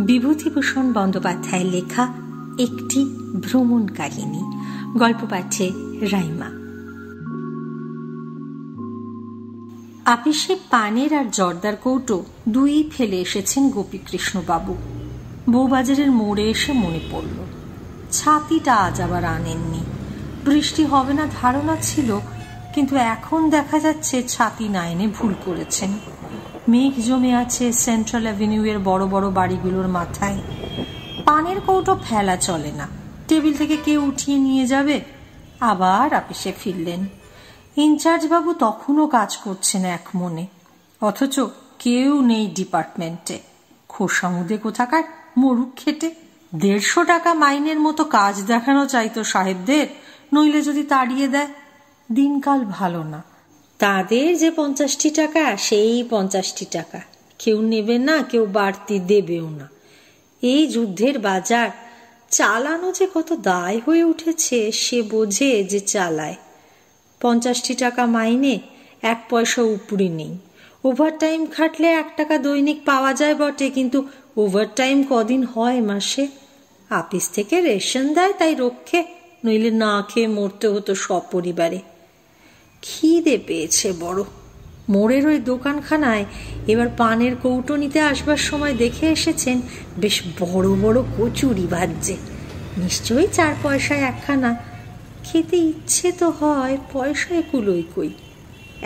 বিভূতিভূষণ বন্দ্যোপাধ্যায়ের লেখা একটি ভ্রমণ কাহিনী। গল্প পাঠে রাইমা। আপিসে পানের আর জর্দার কৌটো দুই ফেলে এসেছেন গোপীকৃষ্ণবাবু। বউবাজারের মোড়ে এসে মনে পড়ল ছাতিটা আজ আবার আনেননি। বৃষ্টি হবে না ধারণা ছিল, কিন্তু এখন দেখা যাচ্ছে ছাতি না এনে ভুল করেছেন। মেঘ জমে আছে সেন্ট্রাল অ্যাভিনিউ এর বড় বড় বাড়িগুলোর মাথায়। পানের কৌটো ফেলা চলে না, টেবিল থেকে কেউ উঠিয়ে নিয়ে যাবে। আবার আপিসে ফিরলেন। ইনচার্জ বাবু তখনও কাজ করছেন এক মনে, অথচ কেউ নেই ডিপার্টমেন্টে। খোসামুদে কোথাকার মরুক খেটে 150 টাকা মাইনের মতো কাজ দেখানো চাইতো সাহেবদের, নইলে যদি তাড়িয়ে দেয়। দিনকাল ভালো না, তাদের যে 50টি টাকা সেই 50টি টাকা, কেউ নেবে না, কেউ বাড়তি দেবেও না। এই যুদ্ধের বাজার চালানো যে কত দায় হয়ে উঠেছে সে বোঝে যে চালায়। 50টি টাকা মাইনে 1 পয়সা উপরে নেই। ওভারটাইম খাটলে 1 টাকা দৈনিক পাওয়া যায় বটে, কিন্তু ওভারটাইম কদিন হয় মাসে? আপিস থেকে রেশন দেয় তাই রক্ষে, নইলে না খেয়ে মরতে হতো সপরিবারে। খিদে পেয়েছে বড়। মোড়ের ওই দোকানখানায় এবার পানের কৌটো নিতে আসবার সময় দেখে এসেছেন বেশ বড় বড় কচুরি ভাজছে। নিশ্চয়ই 4 পয়সায় একখানা। খেতে ইচ্ছে তো হয়, পয়সায় কুলোই কই।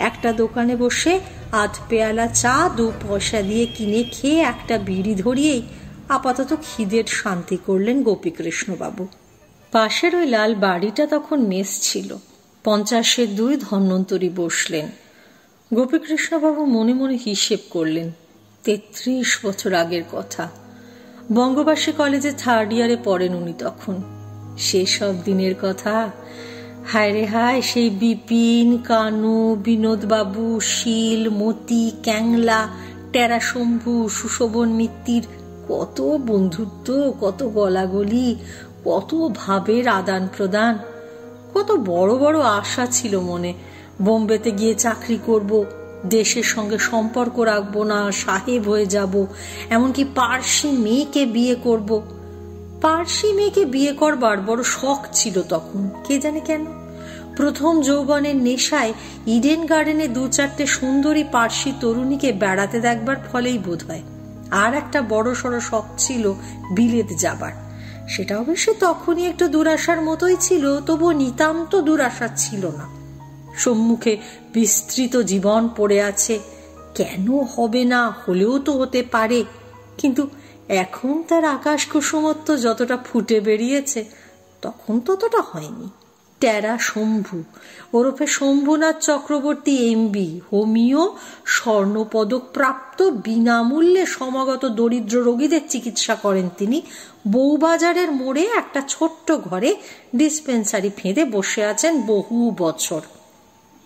একটা দোকানে বসে 8 পেয়ালা চা 2 পয়সা দিয়ে কিনে খেয়ে একটা বিড়ি ধরিয়েই আপাতত খিদের শান্তি করলেন গোপীকৃষ্ণবাবু। পাশের ওই লাল বাড়িটা তখন মেস ছিল। 50-এর 2 ধন্বন্তরী বসলেন। গোপীকৃষ্ণবাবু মনে মনে হিসেব করলেন 33 বছর আগের কথা। বঙ্গবাসী কলেজে 3rd ইয়ারে পড়েন উনি তখন। সেসব দিনের কথা। হায় রে হায়, সেই বিপিন, কানু, বিনোদবাবু, শীল, মতি, ক্যাংলা, টেরা শম্ভু, সুশোভন মিত্তির কত বন্ধুত্ব, কত গলাগলি, কত ভাবের আদান প্রদান। কত বড় বড় আশা ছিল মনে, বোম্বেতে গিয়ে চাকরি করব, দেশের সঙ্গে সম্পর্ক রাখবো না, সাহেব হয়ে যাব, এমনকি পার্সি মেয়েকে বিয়ে করব। পার্সি মেয়েকে বিয়ে করবার বড় শখ ছিল তখন, কে জানে কেন। প্রথম যৌবনের নেশায় ইডেন গার্ডেনে 2-4টে সুন্দরী পার্সি তরুণীকে বেড়াতে দেখবার ফলেই বোধ হয়। আর একটা বড় সড় শখ ছিল বিলেত যাবার। সেটা অবশ্য তখনই একটু দুরাশার মতোই ছিল, তবুও নিতান্ত দুরাশা ছিল না। সম্মুখে বিস্তৃত জীবন পড়ে আছে, কেন হবে না, হলেও তো হতে পারে। কিন্তু এখন তার আকাশ কুসুমত্ব যতটা ফুটে বেরিয়েছে তখন ততটা হয়নি। টেরা শম্ভু ওরফে শম্ভুনাথ চক্রবর্তী MB, হোমিও, স্বর্ণপদক প্রাপ্ত, বিনামূল্যে সমাগত দরিদ্র রোগীদের চিকিৎসা করেন তিনি। বউবাজারের মোড়ে একটা ছোট্ট ঘরে ডিসপেন্সারি ফেঁদে বসে আছেন বহু বছর।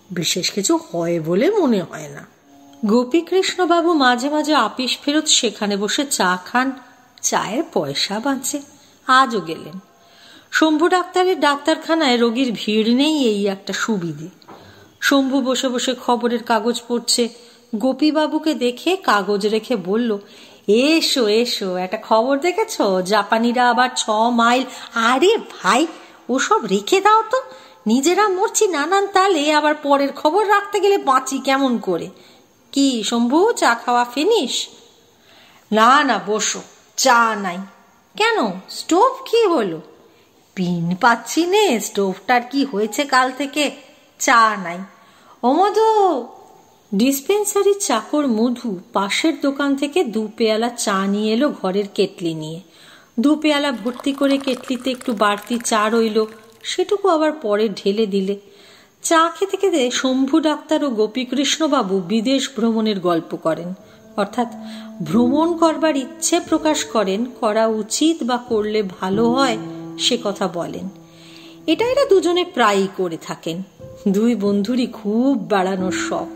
বিশেষ কিছু হয় বলে মনে হয় না। গোপীকৃষ্ণবাবু মাঝে মাঝে আপিস ফেরত সেখানে বসে চা খান, চায়ের পয়সা বাঁচে। আজও গেলেন। শম্ভু ডাক্তারের ডাক্তারখানায় রোগীর ভিড় নেই, এই একটা সুবিধে। শম্ভু বসে বসে খবরের কাগজ পড়ছে। গোপীবাবুকে দেখে কাগজ রেখে বলল, এসো এসো, একটা খবর দেখেছ? জাপানিরা আবার 6 মাইল। আরে ভাই, ওসব রেখে দাও তো, নিজেরা মরছি নানান তালে, আবার পরের খবর রাখতে গেলে বাঁচি কেমন করে। কি শম্ভু, চা খাওয়া ফিনিশ? না না, বসো, চা নাই। কেন, স্টোভ কি হলো? পিন পাচ্ছি নে, স্টোভটার কি হয়েছে কাল থেকে? চা নাই। ও মধু। ডিসপেন্সারি চাকর মধু পাশের দোকান থেকে 2 পেয়ালা চা নিয়ে এলো ঘরের কেটলি নিয়ে। 2 পেয়ালা ভর্তি করে কেটলিতে একটু বাড়তি চা রইল, সেটুকু আবার পরে ঢেলে দিলে। চা খেতে খেতে শম্ভু ডাক্তার ও গোপীকৃষ্ণবাবু বিদেশ ভ্রমণের গল্প করেন, অর্থাৎ ভ্রমণ করবার ইচ্ছে প্রকাশ করেন, করা উচিত বা করলে ভালো হয় সে কথা বলেন। এটা এরা দুজনে প্রায়ই করে থাকেন। 2 বন্ধুরই খুব বেড়ানোর শখ,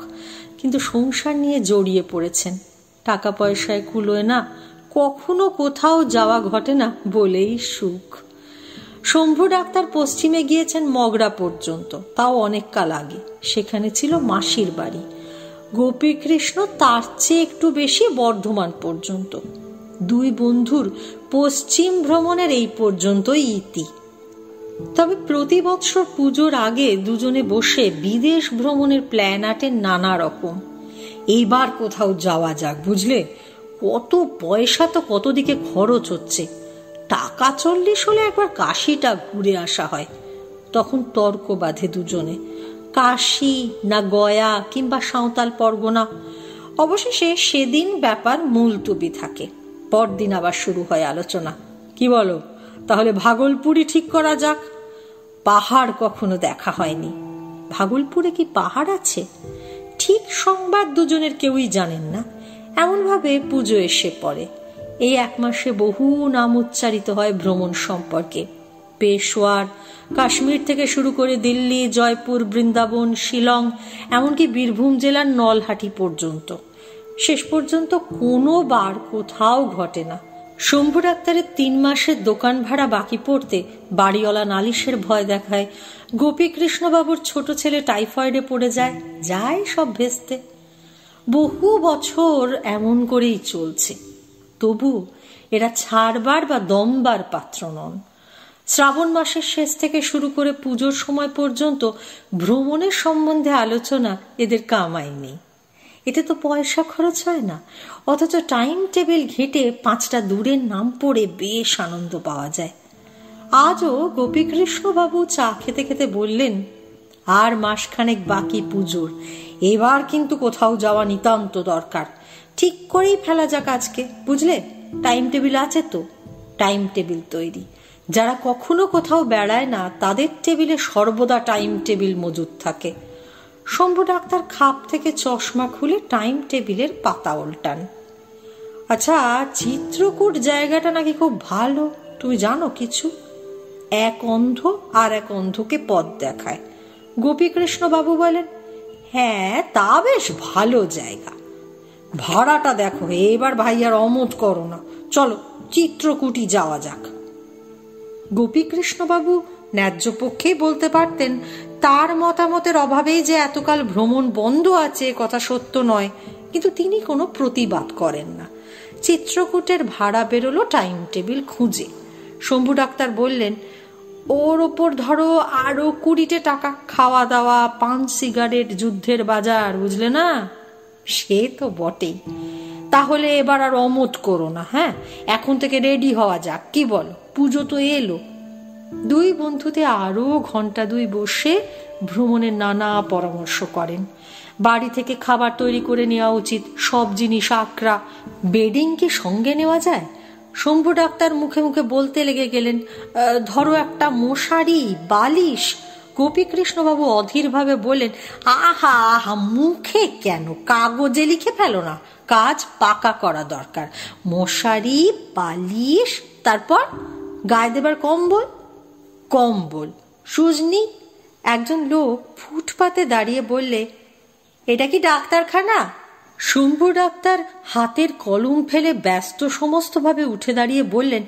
কিন্তু সংসার নিয়ে জড়িয়ে পড়েছেন। টাকা পয়সায় কুলোয় না, কখনো কোথাও যাওয়া ঘটে না বলেই সুখ। শম্ভু ডাক্তার পশ্চিমে গিয়েছেন মগরা পর্যন্ত, তাও অনেক কাল আগে। সেখানে ছিল মাসির বাড়ি। গোপীকৃষ্ণ তার চেয়ে একটু বেশি বর্ধমান পর্যন্ত। দুই বন্ধুর পশ্চিম ভ্রমণের এই পর্যন্তই ইতি। তবে প্রতি বৎসর পুজোর আগে দুজনে বসে বিদেশ ভ্রমণের প্ল্যান আটেন নানা রকম। এইবার কোথাও যাওয়া যাক, বুঝলে, কত পয়সা তো কত দিকে খরচ হচ্ছে। টাকা 40 হলে একবার কাশিটা ঘুরে আসা হয়। তখন তর্ক বাঁধে দুজনে, কাশি না গয়া কিংবা সাঁওতাল পরগনা। অবশেষে সেদিন ব্যাপার মুলতুবি থাকে। পরদিন আবার শুরু হয় আলোচনা। কি বলো, তাহলে ভাগলপুরই ঠিক করা যাক। পাহাড় কখনো দেখা হয়নি। ভাগলপুরে কি পাহাড় আছে? ঠিক সংবাদ দুজনের কেউই জানেন না। এমন ভাবে পুজো এসে পড়ে। এই 1 মাসে বহু নাম উচ্চারিত হয় ভ্রমণ সম্পর্কে। পেশোয়ার, কাশ্মীর থেকে শুরু করে দিল্লি, জয়পুর, বৃন্দাবন, শিলং, এমনকি বীরভূম জেলার নলহাটি পর্যন্ত। শেষ পর্যন্ত কোনো বার কোথাও ঘটে না। শম্ভু ডাক্তারের 3 মাসের দোকান ভাড়া বাকি পড়তে বাড়িওয়ালা নালিশের ভয় দেখায়। গোপীকৃষ্ণবাবুর ছোট ছেলে টাইফয়েডে পড়ে যায় সব ভেস্তে। বহু বছর এমন করেই চলছে। তবু এরা ছাড়বার বা দমবার পাত্র নন। শ্রাবণ মাসের শেষ থেকে শুরু করে পুজোর সময় পর্যন্ত ভ্রমণের সম্বন্ধে আলোচনা এদের কামাই নেই। এতে তো পয়সা খরচ হয় না, অথচ টাইম টেবিল ঘেটে 5টা দূরের নাম পড়ে বেশ আনন্দ পাওয়া যায়। আজও গোপীকৃষ্ণবাবু চা খেতে খেতে বললেন, আর মাসখানেক বাকি পুজোর, এবার কিন্তু কোথাও যাওয়া নিতান্ত দরকার। ঠিক করেই ফেলা যাক আজকে, বুঝলে। টাইম টেবিল আছে তো? টাইম টেবিল তৈরি। যারা কখনো কোথাও বেড়ায় না তাদের টেবিলে সর্বদা টাইম টেবিল মজুদ থাকে। শম্ভু ডাক্তার খাপ থেকে চশমা খুলে টাইম টেবিলের পাতা উল্টান। আচ্ছা, চিত্রকূট জায়গাটা নাকি খুব ভালো, তুমি জানো কিছু? এক অন্ধ আর এক অন্ধকে পথ দেখায়। গোপীকৃষ্ণবাবু বলেন, হ্যাঁ, তা বেশ ভালো জায়গা। ভাড়াটা দেখো, এবার ভাইয়ার অমত করো না। চলো চিত্রকূটই যাওয়া যাক। গোপীকৃষ্ণবাবু ন্যায্য পক্ষেই বলতে পারতেন তার মতামতের অভাবেই যে এতকাল ভ্রমণ বন্ধ আছে কথা সত্য নয়, কিন্তু তিনি কোনো প্রতিবাদ করেন না। চিত্রকূটের ভাড়া বেরোলো টাইম টেবিল খুঁজে। শম্ভু ডাক্তার বললেন, ওর ওপর ধরো আরো 20 টাকা, খাওয়া দাওয়া, পান সিগারেট, যুদ্ধের বাজার, বুঝলে না? সে তো বটেই। তাহলে এবার আর অমত করো না, হ্যাঁ, এখন থেকে রেডি হওয়া যাক, কি বলো? পুজো তো এলো। দুই বন্ধুতে আরো ঘন্টা 2 বসে ভ্রমণের নানা পরামর্শ করেন। বাড়ি থেকে খাবার তৈরি করে নেওয়া উচিত, সব জিনিস আকরা। বেডিং কি সঙ্গে নেওয়া যায়? শম্ভু ডাক্তার মুখে মুখে বলতে লেগে গেলেন, ধরো একটা মশারি, বালিশ। গোপীকৃষ্ণবাবু অধীরভাবে বললেন, আহা আহা, মুখে কেন, কাগজে লিখে ফেলো না, কাজ পাকা করা দরকার। মশারি, বালিশ, তারপর গায়ে দেবার কম্বল। কম্বল, সুজনি। একজন লোক ফুটপাতে দাঁড়িয়ে বললে, এটা কি ডাক্তারখানা? শম্ভু ডাক্তার হাতের কলম ফেলে ব্যস্ত সমস্ত ভাবে উঠে দাঁড়িয়ে বললেন,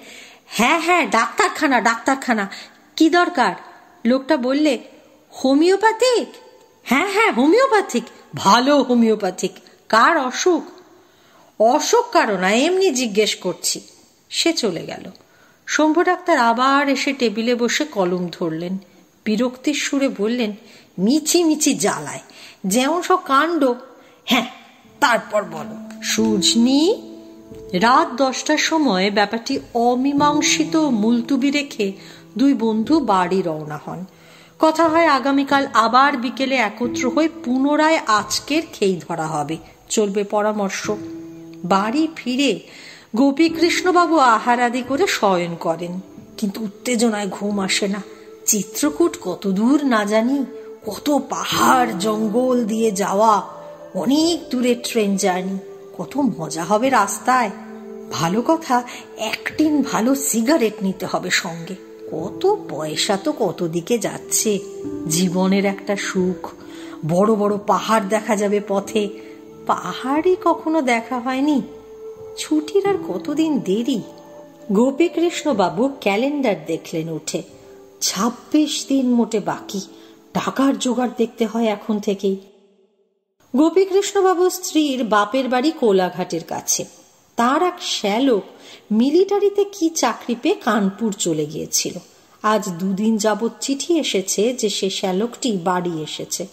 হ্যাঁ হ্যাঁ, ডাক্তারখানা, ডাক্তারখানা। কি দরকার? লোকটা বললে, হোমিওপ্যাথিক। হ্যাঁ হ্যাঁ, হোমিওপ্যাথিক, ভালো হোমিওপ্যাথিক। কার অসুখ? অসুখ কারো না, এমনি জিজ্ঞেস করছি। সে চলে গেল। শম্ভু ডাক্তার আবার এসে টেবিলে বসে কলম ধরলেন। বিরক্তির সুরে বললেন, মিছি মিছি জ্বালায়, যেমন সব কাণ্ড। হ্যাঁ, তারপর বলো। সুজনি। রাত 10টার সময় ব্যাপারটি অমীমাংসিত মুলতুবি রেখে দুই বন্ধু বাড়ি রওনা হন। কথা হয় আগামীকাল আবার বিকেলে একত্র হয়ে পুনরায় আজকের খেই ধরা হবে, চলবে পরামর্শ। বাড়ি ফিরে গোপীকৃষ্ণবাবু আহার আদি করে শয়ন করেন, কিন্তু উত্তেজনায় ঘুম আসে না। চিত্রকূট কত দূর না জানি, কত পাহাড় জঙ্গল দিয়ে যাওয়া, অনেক দূরের ট্রেন জার্নি, কত মজা হবে রাস্তায়। ভালো কথা, 1 টিন ভালো সিগারেট নিতে হবে সঙ্গে। কত পয়সা তো কত দিকে যাচ্ছে। জীবনের একটা সুখ। বড় বড় পাহাড় দেখা যাবে পথে। পাহাড়ই কখনো দেখা হয়নি। ছুটির আর কতদিন দেরি। গোপীকৃষ্ণবাবু ক্যালেন্ডার দেখলেন উঠে। 26 দিন মোটে বাকি। টাকার জোগাড় দেখতে হয় এখন থেকেই। গোপীকৃষ্ণবাবু স্ত্রীর বাপের বাড়ি কোলাঘাটের কাছে। তার এক শ্যালক মিলিটারিতে কি চাকরি পেয়ে কানপুর চলে গিয়েছিল। আজ 2 দিন যাবৎ চিঠি এসেছে যে সে শ্যালকটি বাড়ি এসেছে,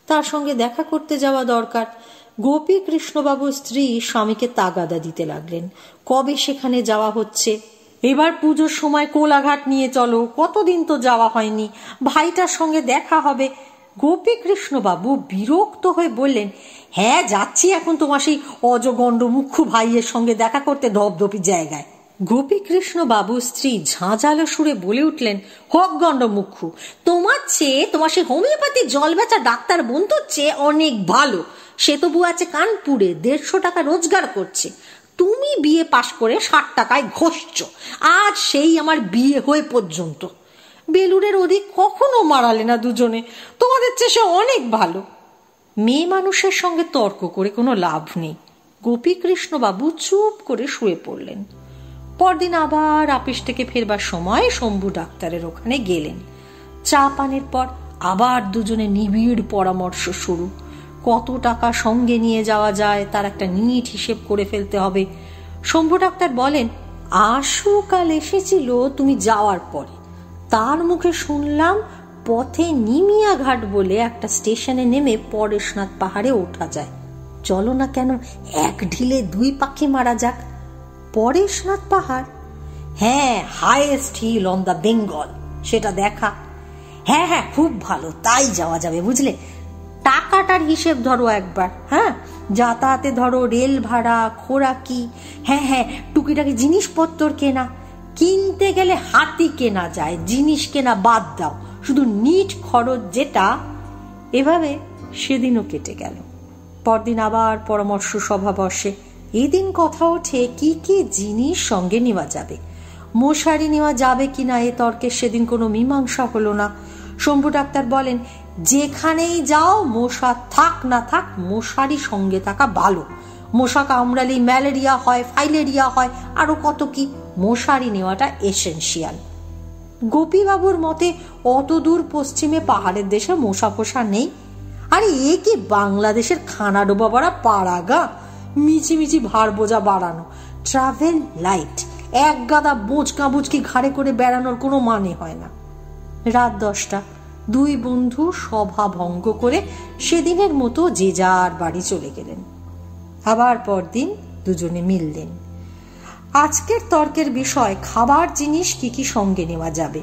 তার সঙ্গে দেখা করতে যাওয়া দরকার। গোপী কৃষ্ণবাবুর স্ত্রী স্বামীকে তাগাদা দিতে লাগলেন, কবে সেখানে যাওয়া হচ্ছে, এবার পুজোর সময় কোলাঘাট নিয়ে চলো, কতদিন তো যাওয়া হয়নি, ভাইটার সঙ্গে দেখা হবে। গোপী কৃষ্ণবাবু বিরক্ত হয়ে বললেন, হ্যাঁ যাচ্ছি এখন তোমার সেই অজগণ্ড মুখ্য ভাইয়ের সঙ্গে দেখা করতে ধপধপি জায়গায়। গোপী কৃষ্ণবাবু স্ত্রী ঝাঁঝালো সুরে বলে উঠলেন, হোক গণ্ড মুখ্য, তোমার চেয়ে তোমার সেই হোমিওপ্যাথি জল বেচা ডাক্তার বন্ধুর চেয়ে অনেক ভালো। সে তবু আছে কানপুরে, 150 টাকা রোজগার করছে। তুমি বিয়ে পাশ করে 60 টাকায় ঘষছ, আজ সেই আমার বিয়ে হয়ে পর্যন্ত। বেলুরের ওদিক কখনো মারালে না দুজনে, তোমাদের চেয়ে সে অনেক ভালো। মেয়ে মানুষের সঙ্গে তর্ক করে কোনো লাভ নেই। গোপী কৃষ্ণবাবু চুপ করে শুয়ে পড়লেন। পরদিন আবার অফিস থেকে ফেরবার সময় শম্ভু ডাক্তারের ওখানে গেলেন। চা পানের পর আবার দুজনে নিবিড় পরামর্শ শুরু। কত টাকা সঙ্গে নিয়ে যাওয়া যায় তার একটা নিট হিসেব করে ফেলতে হবে। শম্ভু ডাক্তার বলেন, আশু কাল এসেছিল তুমি যাওয়ার পরে, তার মুখে শুনলাম পথে নিমিয়া ঘাট বলে একটা স্টেশনে নেমে পরেশনাথ পাহাড়ে ওঠা যায়। চলো না কেন, এক ঢিলে 2 পাখি মারা যাক। পরেশনাথ পাহাড়? হ্যাঁ, highest hill on the Bengal, সেটা দেখা। হ্যাঁ হ্যাঁ, খুব ভালো, তাই যাওয়া যাবে বুঝলে। টাকাটার হিসেব ধরো একবার। হ্যাঁ, যাতায়াতে ধরো রেল ভাড়া, খোরাকি, হ্যাঁ হ্যাঁ টুকিটাকি জিনিসপত্র কেনা। কিনতে গেলে হাতি কেনা যায়, জিনিস কেনা বাদ দাও, শুধু নিট খরচ যেটা। এভাবে সেদিনও কেটে গেল। পরদিন আবার পরামর্শ সভা বসে। এদিন কথা ওঠে কি কি জিনিস সঙ্গে নেওয়া যাবে। মশারি নেওয়া যাবে কিনা এ তর্কের সেদিন কোনো মীমাংসা হলো না। শম্ভু ডাক্তার বলেন, যেখানেই যাও মশা থাক না থাক মশারি সঙ্গে থাকা ভালো। মশা কামড়ালেই ম্যালেরিয়া হয়, ফাইলেরিয়া হয়, আরো কত কি। মশারি নেওয়াটা এসেনশিয়াল। গোপীবাবুর মতে অত দূর পশ্চিমে পাহাড়ের দেশে মশা ফোসা নেই। আরে এ কি বাংলাদেশের খানা ডোবা বাড়া পাড়াগা, মিছিমিছি ভার বোঝা বাড়ানো। ট্রাভেল লাইট, এক গাদা বোঁচকা বুচকি ঘাড়ে করে বেড়ানোর কোনো মানে হয় না। রাত 10টা, 2 বন্ধু সভা ভঙ্গ করে সেদিনের মতো যে যার বাড়ি চলে গেলেন। আবার পরদিন দুজনে মিললেন। আজকের তর্কের বিষয় খাবার জিনিস কি কি সঙ্গে নেওয়া যাবে।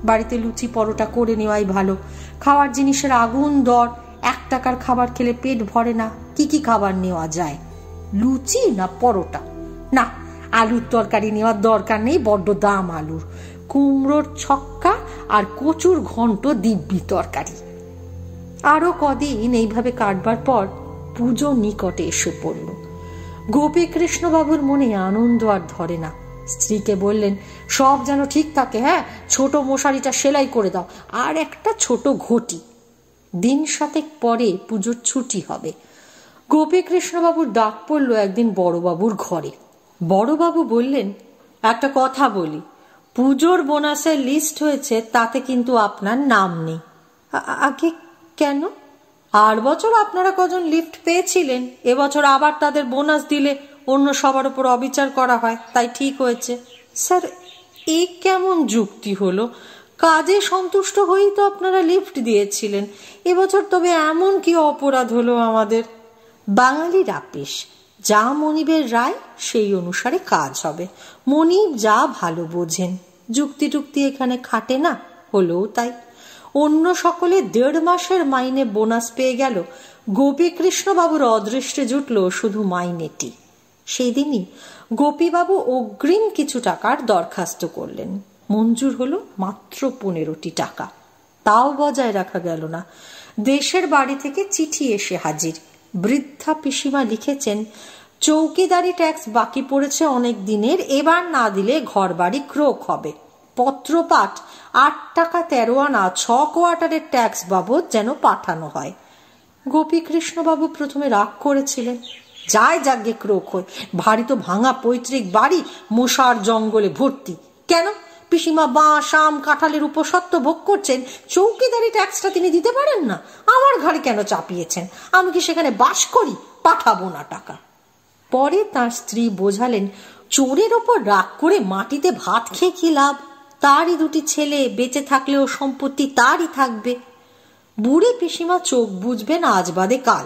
বাড়িতে লুচি পরোটা করে নেওয়াই ভালো। খাওয়ার জিনিসের আগুন দর, 1 টাকার খাবার খেলে পেট ভরে না। কি কি খাবার নেওয়া যায়? লুচি না পরোটা? না, আলুর তরকারি নেওয়ার দরকার নেই, বড্ড দাম আলুর। কুমড়োর ছক্কা আর কচুর ঘন্ট দিব্যি তরকারি। আরো কদিন এইভাবে কাটবার পর পুজো নিকটে এসে পড়ল। গোপী কৃষ্ণবাবুর মনে আনন্দ আর ধরে না। স্ত্রীকে বললেন, সব যেন ঠিক থাকে, হ্যাঁ, ছোট মশারিটা সেলাই করে দাও, আর একটা ছোট ঘটি। দিন 7 পরে পুজোর ছুটি হবে। গোপী কৃষ্ণবাবুর ডাক পড়ল একদিন বড়বাবুর ঘরে। বড়বাবু বললেন, একটা কথা বলি, পুজোর বোনাসের লিস্ট হয়েছে, তাতে কিন্তু আপনার নাম নেই। আগে কেন? আর বছর আপনারা কজন লিফট পেয়েছিলেন, এবছর আবার তাদের বোনাস দিলে অন্য সবার উপর অবিচার করা হয়, তাই ঠিক হয়েছে। স্যার, এ কেমন যুক্তি হলো? কাজে সন্তুষ্ট হয়েই তো আপনারা লিফট দিয়েছিলেন, এবছর তবে এমন কি অপরাধ হলো আমাদের? বাঙালির আপিস, যা মনিবের রায় সেই অনুসারে কাজ হবে। মনিব যা ভালো বোঝেন। যুক্তি টুক্তি এখানে খাটে না, হলেও তাই। অন্য সকলে 1.5 মাসের মাইনে বোনাস পেয়ে গেল, গোপী কৃষ্ণবাবুর অদৃষ্টে জুটল শুধু মাইনেটি। সেই দিনই গোপীবাবু অগ্রিম কিছু টাকার দরখাস্ত করলেন। মঞ্জুর হলো মাত্র 15টি টাকা। তাও বজায় রাখা গেল না। দেশের বাড়ি থেকে চিঠি এসে হাজির। বৃদ্ধা পিসিমা লিখেছেন, চৌকিদারি ট্যাক্স বাকি পড়েছে অনেক দিনের, এবার না দিলে ঘর বাড়ি ক্রোক হবে। পত্রপাঠ 8 টাকা 13 আনা 6 কোয়ার্টারের ট্যাক্স বাবদ যেন পাঠানো হয়। গোপী কৃষ্ণবাবু প্রথমে রাগ করেছিলেন, যায় যাগ্যে ক্রোক হয়, ভারী তো ভাঙা পৈতৃক বাড়ি, মশার জঙ্গলে ভর্তি। কেন? পিসিমা বাঁশ আম কাঁঠালের উপসত্ত্ব ভোগ করছেন, চৌকিদারি ট্যাক্সটা তিনি দিতে পারেন না? আমার ঘাড়ে কেন চাপিয়েছেন? আমি কি সেখানে বাস করি? পাঠাবো না টাকা। পরে তার স্ত্রী বোঝালেন, চোরের ওপর রাগ করে মাটিতে ভাত খেয়ে কি লাভ, তারই দুটি ছেলে, বেঁচে থাকলেও সম্পত্তি তারই থাকবে। বুড়ি পিসিমা চোখ বুঝবেন আজ বাদে কাল,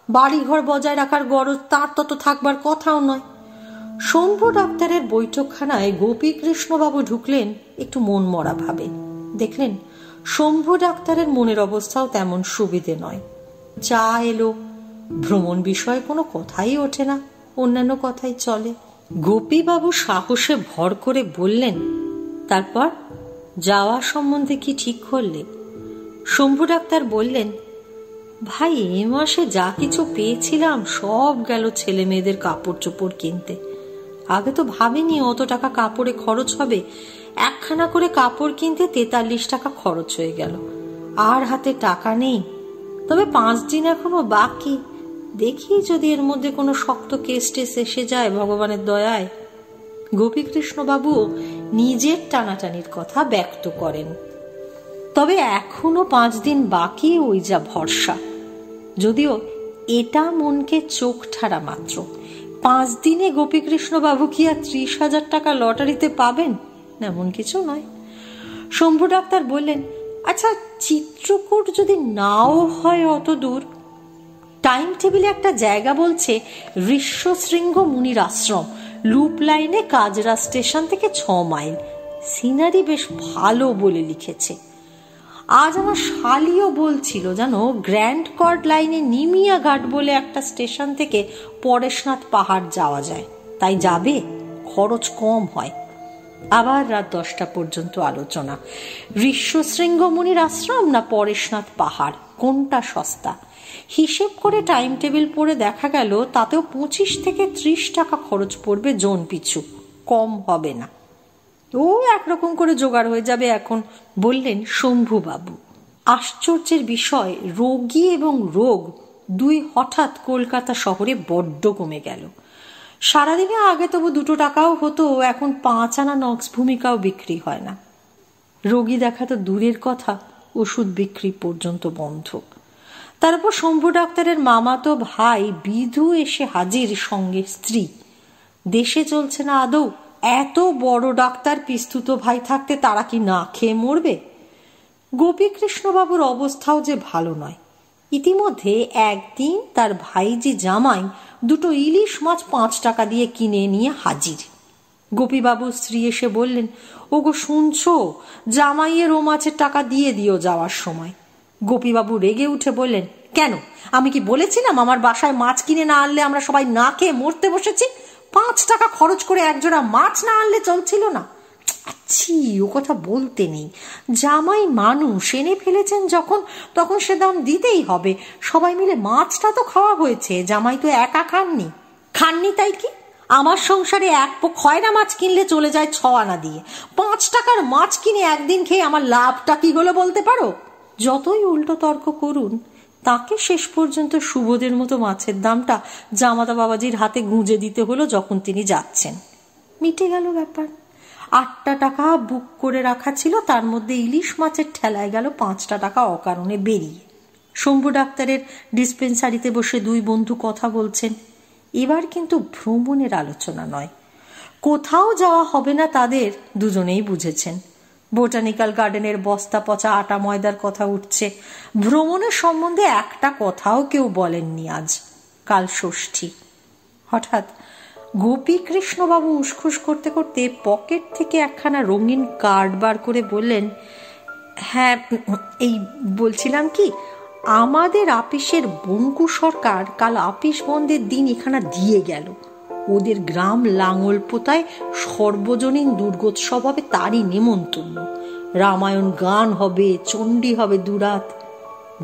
বাড়িঘর বজায় রাখার গরজ তার তত থাকবার কথাও নয়। শম্ভু ডাক্তারের বৈঠকখানায় গোপীকৃষ্ণবাবু ঢুকলেন একটু মন মরা ভাবে। দেখলেন শম্ভু ডাক্তারের মনের অবস্থাও তেমন সুবিধে নয়। চা এলো, ভ্রমণ বিষয়ে কোনো কথাই ওঠে না, অন্যান্য কথাই চলে। গোপীবাবু সাহসে ভর করে বললেন, তারপর যাওয়া সম্বন্ধে কি ঠিক করলে? শম্ভু ডাক্তার বললেন, ভাই, এ মাসে যা কিছু পেয়েছিলাম সব গেল ছেলে মেয়েদের কাপড় চোপড় কিনতে। আগে তো ভাবিনি অত টাকা কাপড়ে খরচ হবে। একখানা করে কাপড় কিনতে 43 টাকা খরচ হয়ে গেল। আর হাতে টাকা নেই, তবে 5 দিন এখনো বাকি। দেখি যদি এর মধ্যে কোনো শক্ত কেস টেস এসে যায় ভগবানের দয়ায়। গোপীকৃষ্ণবাবু নিজের টানাটানির কথা ব্যক্ত করেন। তবে এখনো 5 দিন বাকি, ওই যা ভরসা। যদিও এটা মনকে চোখ ঠাড়া মাত্র। 5 দিনে গোপীকৃষ্ণবাবু কি আর 30,000 টাকা লটারিতে পাবেন? এমন কিছু নয়। শম্ভু ডাক্তার বললেন, আচ্ছা, চিত্রকূট যদি নাও হয় অত দূর, টাইম টেবিলে একটা জায়গা বলছে ঋষ্যশৃঙ্গ মুনির আশ্রম, লুপ লাইনে কাজরা স্টেশন থেকে 6 মাইল। সিনারি বেশ ভালো বলে লিখেছে। আজ আমার শালিও বলছিল, জানো, গ্র্যান্ড কর্ড লাইনে নিমিয়া ঘাট বলে একটা স্টেশন থেকে পরেশনাথ পাহাড় যাওয়া যায়। তাই যাবে, খরচ কম হয়। আবার রাত 10টা পর্যন্ত আলোচনা। ঋষ্যশৃঙ্গ মুনির আশ্রম না পরেশনাথ পাহাড়, কোনটা সস্তা? হিসেব করে টাইম টেবিল পড়ে দেখা গেল তাতেও 25 থেকে 30 টাকা খরচ পড়বে জন পিছু, কম হবে না। ও একরকম করে জোগাড় হয়ে যাবে এখন, বললেন শম্ভুবাবু। আশ্চর্যের বিষয়, রোগী এবং রোগ দুই হঠাৎ কলকাতা শহরে বড্ড কমে গেল। সারাদিনে আগে তবু 2 টাকাও হতো, এখন 5 আনা নক্স ভূমিকাও বিক্রি হয় না। রোগী দেখা তো দূরের কথা, ওষুধ বিক্রি পর্যন্ত বন্ধ। তারপর শম্ভু ডাক্তারের মামাতো ভাই বিধু এসে হাজির, সঙ্গে স্ত্রী। দেশে চলছে না আদৌ? এত বড় ডাক্তার পিস্তুত ভাই থাকতে তারা কি না খেয়ে মরবে? গোপীকৃষ্ণবাবুর অবস্থাও যে ভালো নয়। ইতিমধ্যে একদিন তার ভাইজি জামাই 2 ইলিশ মাছ 5 টাকা দিয়ে কিনে নিয়ে হাজির। গোপীবাবুর স্ত্রী এসে বললেন, ওগো শুনছো, জামাইয়ের ও মাছের টাকা দিয়ে দিও যাওয়ার সময়। গোপীবাবু রেগে উঠে বললেন, কেন, আমি কি বলেছিলাম আমার বাসায় মাছ কিনে না আনলে আমরা সবাই না খেয়ে মরতে বসেছি? 5 টাকা খরচ করে একজোড়া মাছ না আনলে চলছিল না? আচ্ছি, ও কথা বলতে নেই। জামাই মানুষ, এনে ফেলেছেন যখন, তখন সে দাম দিতেই হবে। সবাই মিলে মাছটা তো খাওয়া হয়েছে, জামাই তো একা খাননি তাই কি? আমার সংসারে 1 পো খয়রা মাছ কিনলে চলে যায় 6 আনা দিয়ে। 5 টাকার মাছ কিনে একদিন খেয়ে আমার লাভটা কি হলো বলতে পারো? যতই উল্টো তর্ক করুন, তাকে শেষ পর্যন্ত সুবোধের মতো মাছের দামটা জামাতা বাবাজির হাতে গুঁজে দিতে হলো যখন তিনি যাচ্ছেন। মিটে গেল ব্যাপার। 8টা টাকা বুক করে রাখা ছিল, তার মধ্যে ইলিশ মাছের ঠেলায় গেল 5টা টাকা অকারণে বেরিয়ে। শম্ভু ডাক্তারের ডিসপেন্সারিতে বসে 2 বন্ধু কথা বলছেন। এবার কিন্তু ভ্রমণের আলোচনা নয়। কোথাও যাওয়া হবে না তাদের, দুজনেই বুঝেছেন। বোটানিক্যাল গার্ডেনের বস্তা পচা আটা ময়দার কথা উঠছে। ভ্রমণের সম্বন্ধে একটা কথাও কেউ বলেননি আজ। কাল ষষ্ঠী। হঠাৎ গোপীকৃষ্ণবাবু উসখুস করতে করতে পকেট থেকে একখানা রঙিন কার্ড বার করে বললেন, হ্যাঁ, এই বলছিলাম কি, আমাদের আপিসের বঙ্কু সরকার কাল আপিস বন্ধের দিন এখানা দিয়ে গেল। ওদের গ্রাম লাঙলপোতায় সর্বজনীন দুর্গোৎসব হবে, তারই নেমন্তন্ন। রামায়ণ গান হবে, চণ্ডী হবে 2 রাত।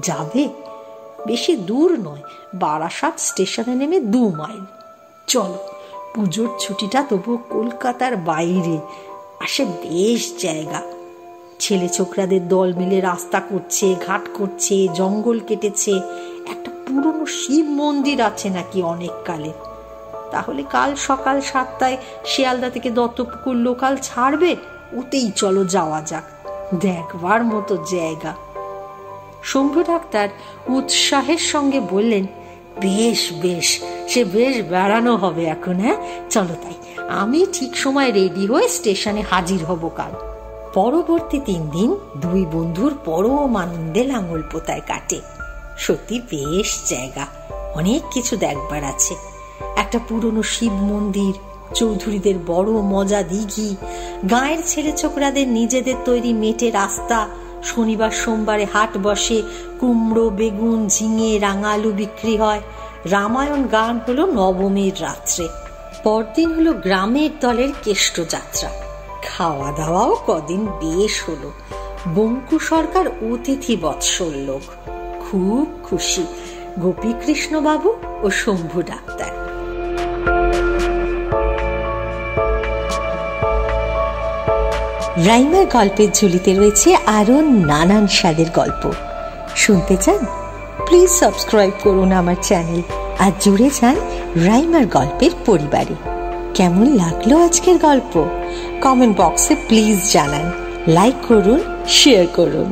যাবে? বেশি দূর নয়, বারাসাত স্টেশনে নেমে 2 মাইল। চলো, পুজোর ছুটিটা তবু কলকাতার বাইরে, আসে বেশ জায়গা। ছেলে ছোকরাদের দল মিলে রাস্তা করছে, ঘাট করছে, জঙ্গল কেটেছে। একটা পুরনো শিব মন্দির আছে নাকি অনেক কালে। তাহলে কাল সকাল 7টায় শিয়ালদা থেকে দত্তপুকুর লোকাল ছাড়বে, ওতেই চলো যাওয়া যাক, দেখবার মতো জায়গা। শম্ভু ডাক্তার উৎসাহের সঙ্গে বললেন, বেশ বেশ, সে বেশ বেড়ানো হবে এখন। হ্যাঁ চলো তাই, আমি ঠিক সময় রেডি হয়ে স্টেশনে হাজির হব কাল। পরবর্তী 3 দিন দুই বন্ধুর পরম আনন্দে লাঙল পোতায় কাটে। সত্যি বেশ জায়গা, অনেক কিছু দেখবার আছে। একটা পুরনো শিব মন্দির, চৌধুরীদের বড় মজা দিঘি, গাঁয়ের ছেলে ছোকরাদের নিজেদের তৈরি মেটে রাস্তা, শনিবার সোমবারে হাট বসে, কুমড়ো বেগুন ঝিঙে রাঙা আলু বিক্রি হয়। রামায়ণ গান হলো নবমীর রাত্রে। পরদিন হলো গ্রামের দলের কেষ্ট যাত্রা। খাওয়া দাওয়াও কদিন বেশ হলো। বঙ্কু সরকার অতিথি বৎসল লোক, খুব খুশি গোপীকৃষ্ণ বাবু ও শম্ভু ডাক্তার। রাইমার গল্পের ঝুলিতে রয়েছে আরো নানান স্বাদের গল্প। শুনতে চান? প্লিজ সাবস্ক্রাইব করুন আমার চ্যানেল আর জুড়ে যান রাইমার গল্পের পরিবারে। কেমন লাগলো আজকের গল্প? কমেন্ট বক্সে প্লিজ জানান, লাইক করুন, শেয়ার করুন।